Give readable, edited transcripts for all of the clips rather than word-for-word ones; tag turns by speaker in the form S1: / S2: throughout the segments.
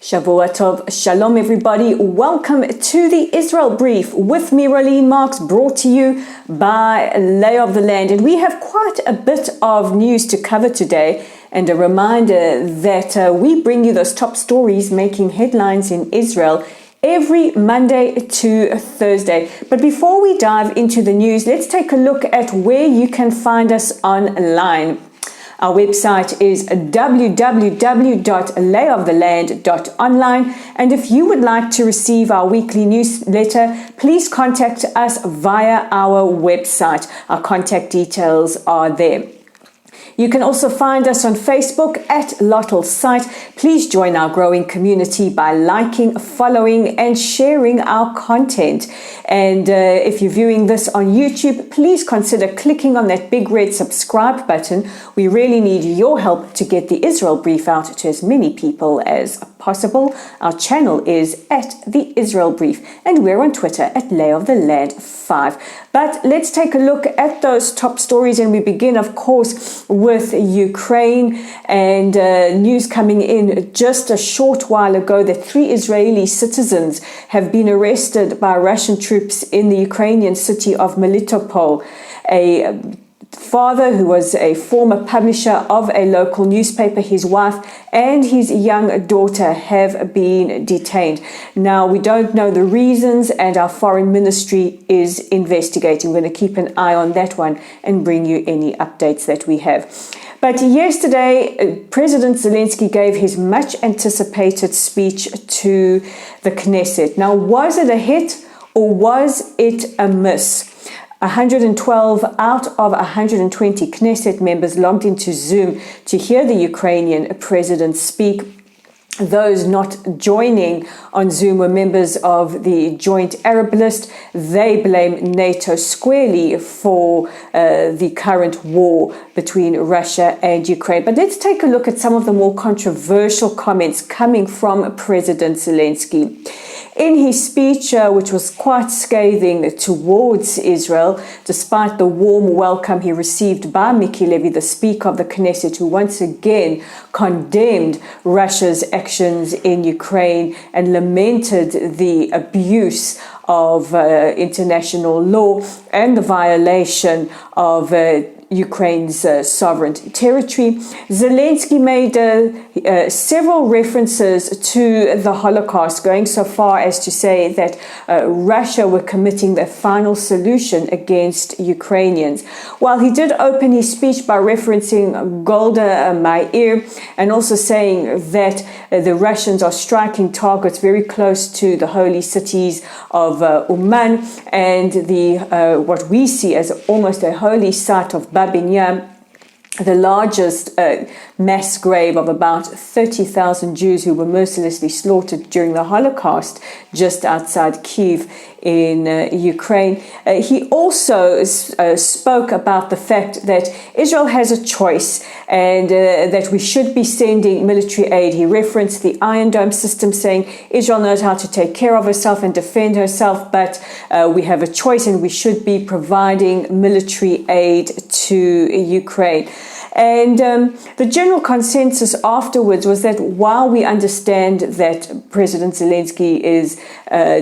S1: Shavua Tov, Shalom everybody, welcome to the Israel Brief with me, Rolene Marks, brought to you by Lay of the Land. And we have quite a bit of news to cover today, and a reminder that we bring you those top stories making headlines in Israel every Monday to Thursday. But before we dive into the news, let's take a look at where you can find us online. Our website is www.layoftheland.online, and if you would like to receive our weekly newsletter, please contact us via our website. Our contact details are there. You can also find us on Facebook at Lottel's site. Please join our growing community by liking, following, and sharing our content. And if you're viewing this on YouTube, please consider clicking on that big red subscribe button. We really need your help to get the Israel Brief out to as many people as possible. Our channel is at the Israel Brief, and we're on Twitter at Lay of the Land 5. But let's take a look at those top stories, and we begin, of course, with Ukraine, and news coming in just a short while ago that 3 Israeli citizens have been arrested by Russian troops in the Ukrainian city of Melitopol. A father who was a former publisher of a local newspaper, his wife and his young daughter have been detained. Now, we don't know the reasons, and our foreign ministry is investigating. We're going to keep an eye on that one and bring you any updates that we have. But yesterday, President Zelensky gave his much anticipated speech to the Knesset. Now, was it a hit or was it a miss? 112 out of 120 Knesset members logged into Zoom to hear the Ukrainian president speak. Those not joining on Zoom were members of the Joint Arab List. They blame NATO squarely for the current war between Russia and Ukraine. But let's take a look at some of the more controversial comments coming from President Zelensky. In his speech, which was quite scathing towards Israel, despite the warm welcome he received by Miki Levy, the Speaker of the Knesset, who once again condemned Russia's actions in Ukraine and lamented the abuse of international law and the violation of Ukraine's sovereign territory. Zelensky made several references to the Holocaust, going so far as to say that Russia were committing the final solution against Ukrainians. While he did open his speech by referencing Golda Meir and also saying that the Russians are striking targets very close to the holy cities of Uman and the what we see as almost a holy site of Babinyan, the largest mass grave of about 30,000 Jews who were mercilessly slaughtered during the Holocaust just outside Kyiv in Ukraine. He also spoke about the fact that Israel has a choice and that we should be sending military aid. He referenced the Iron Dome system, saying Israel knows how to take care of herself and defend herself, but we have a choice and we should be providing military aid to Ukraine. And the general consensus afterwards was that while we understand that President Zelensky is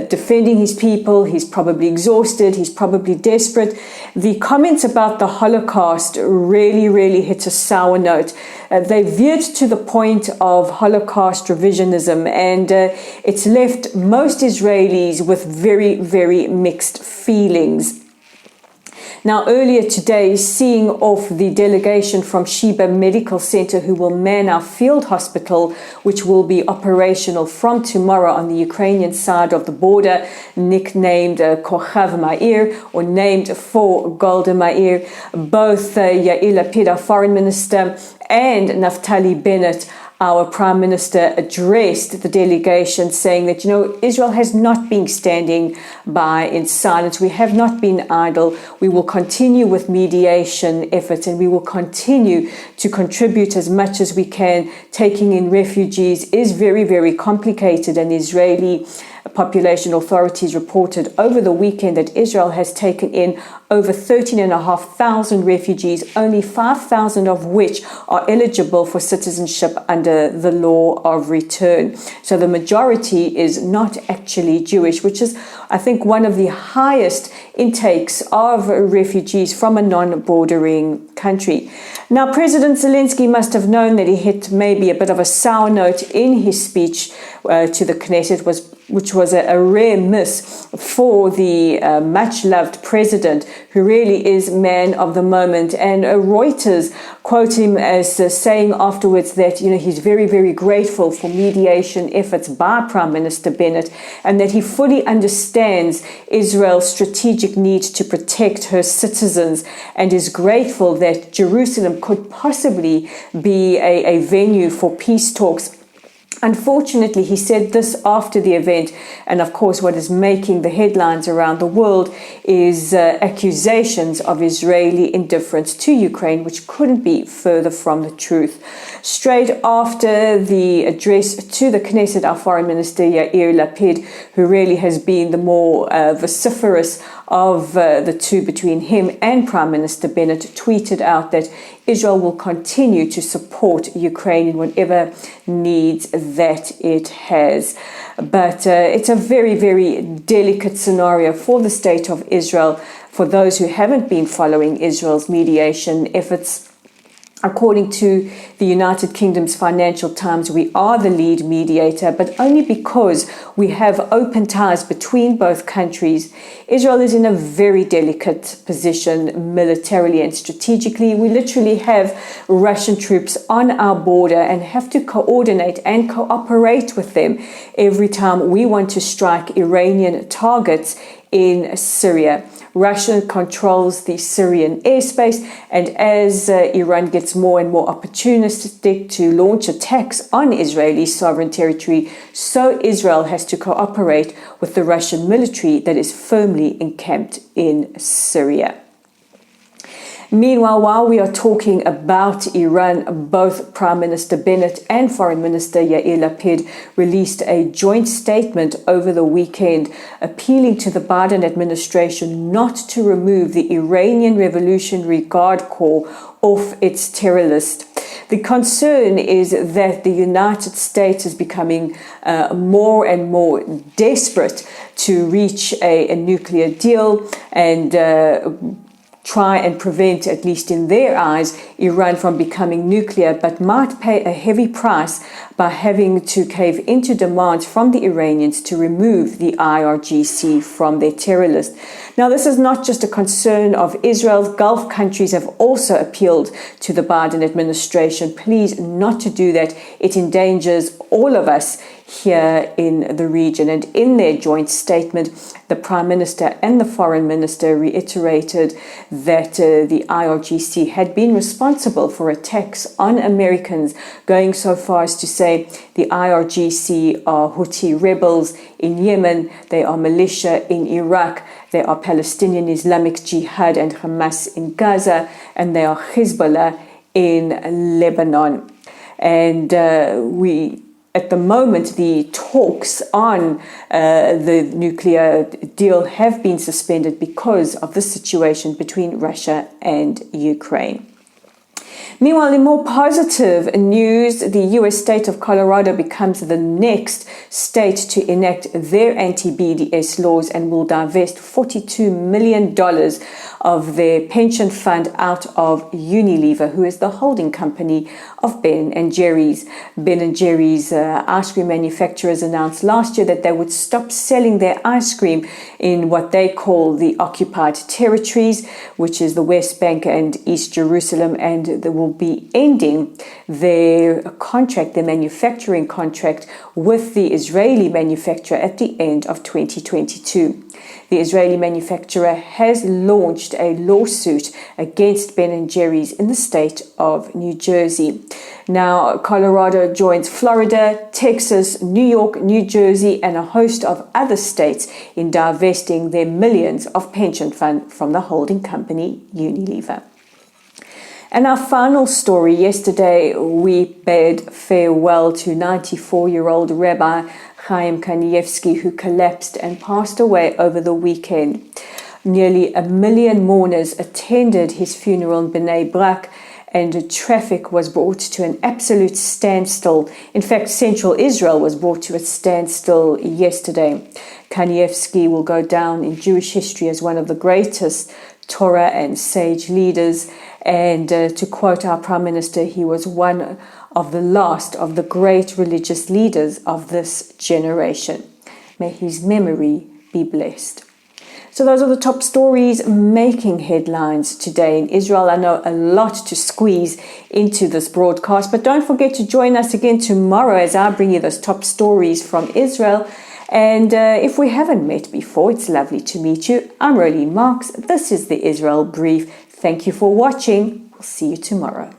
S1: defending his people, he's probably exhausted, he's probably desperate, the comments about the Holocaust really hit a sour note. They veered to the point of Holocaust revisionism, and it's left most Israelis with very mixed feelings. Now, earlier today, seeing off the delegation from Sheba Medical Center who will man our field hospital, which will be operational from tomorrow on the Ukrainian side of the border, nicknamed Kochav Meir, or named for Golda Meir. Both Yair Lapid, our foreign minister, and Naftali Bennett, our Prime Minister, addressed the delegation saying that, Israel has not been standing by in silence. We have not been idle. We will continue with mediation efforts and we will continue to contribute as much as we can. Taking in refugees is very complicated, and Israeli Population authorities reported over the weekend that Israel has taken in over 13,500 refugees, only 5,000 of which are eligible for citizenship under the law of return. So the majority is not actually Jewish, which is, I think, one of the highest intakes of refugees from a non-bordering country. Now, President Zelensky must have known that he hit maybe a bit of a sour note in his speech to the Knesset, which was a rare miss for the much-loved president, who really is man of the moment. And Reuters quote him as saying afterwards that, he's very, very grateful for mediation efforts by Prime Minister Bennett, and that he fully understands Israel's strategic need to protect her citizens, and is grateful that Jerusalem could possibly be a venue for peace talks. Unfortunately, he said this after the event, and of course what is making the headlines around the world is accusations of Israeli indifference to Ukraine, which couldn't be further from the truth. Straight after the address to the Knesset, our Foreign Minister Yair Lapid, who really has been the more vociferous of the two between him and Prime Minister Bennett, tweeted out that Israel will continue to support Ukraine in whatever needs that it has. But it's a very, very delicate scenario for the state of Israel. For those who haven't been following Israel's mediation efforts, according to the United Kingdom's Financial Times, we are the lead mediator, but only because we have open ties between both countries. Israel is in a very delicate position militarily and strategically. We literally have Russian troops on our border and have to coordinate and cooperate with them every time we want to strike Iranian targets in Syria. Russia controls the Syrian airspace, and as Iran gets more and more opportunistic to launch attacks on Israeli sovereign territory, so Israel has to cooperate with the Russian military that is firmly encamped in Syria. Meanwhile, while we are talking about Iran, both Prime Minister Bennett and Foreign Minister Yair Lapid released a joint statement over the weekend appealing to the Biden administration not to remove the Iranian Revolutionary Guard Corps off its terror list. The concern is that the United States is becoming more and more desperate to reach a nuclear deal and try and prevent, at least in their eyes, Iran from becoming nuclear, but might pay a heavy price by having to cave into demands from the Iranians to remove the IGRC from their terror list. Now, this is not just a concern of Israel. Gulf countries have also appealed to the Biden administration, please not to do that. It endangers all of us here in the region. And in their joint statement, the Prime Minister and the Foreign Minister reiterated that the IRGC had been responsible for attacks on Americans, going so far as to say the IRGC are Houthi rebels in Yemen, they are militia in Iraq, they are Palestinian Islamic Jihad and Hamas in Gaza, and they are Hezbollah in Lebanon. And at the moment, the talks on the nuclear deal have been suspended because of the situation between Russia and Ukraine. Meanwhile, in more positive news, the U.S. state of Colorado becomes the next state to enact their anti-BDS laws and will divest $42 million of their pension fund out of Unilever, who is the holding company of Ben and Jerry's. Ben and Jerry's ice cream manufacturers announced last year that they would stop selling their ice cream in what they call the occupied territories, which is the West Bank and East Jerusalem, and they will be ending their contract, their manufacturing contract with the Israeli manufacturer at the end of 2022. The Israeli manufacturer has launched a lawsuit against Ben & Jerry's in the state of New Jersey. Now, Colorado joins Florida, Texas, New York, New Jersey, and a host of other states in divesting their millions of pension fund from the holding company Unilever. And our final story, yesterday we bade farewell to 94-year-old Rabbi Kanievsky, who collapsed and passed away over the weekend. Nearly 1 million mourners attended his funeral in Bnei Brak, and traffic was brought to an absolute standstill. In fact, central Israel was brought to a standstill yesterday. Kanievsky will go down in Jewish history as one of the greatest Torah and sage leaders, and to quote our Prime Minister, he was one of the last of the great religious leaders of this generation. May his memory be blessed. So those are the top stories making headlines today in Israel. I know a lot to squeeze into this broadcast, but don't forget to join us again tomorrow as I bring you those top stories from Israel. And if we haven't met before, it's lovely to meet you. I'm Rolene Marks. This is the Israel Brief. Thank you for watching. We'll see you tomorrow.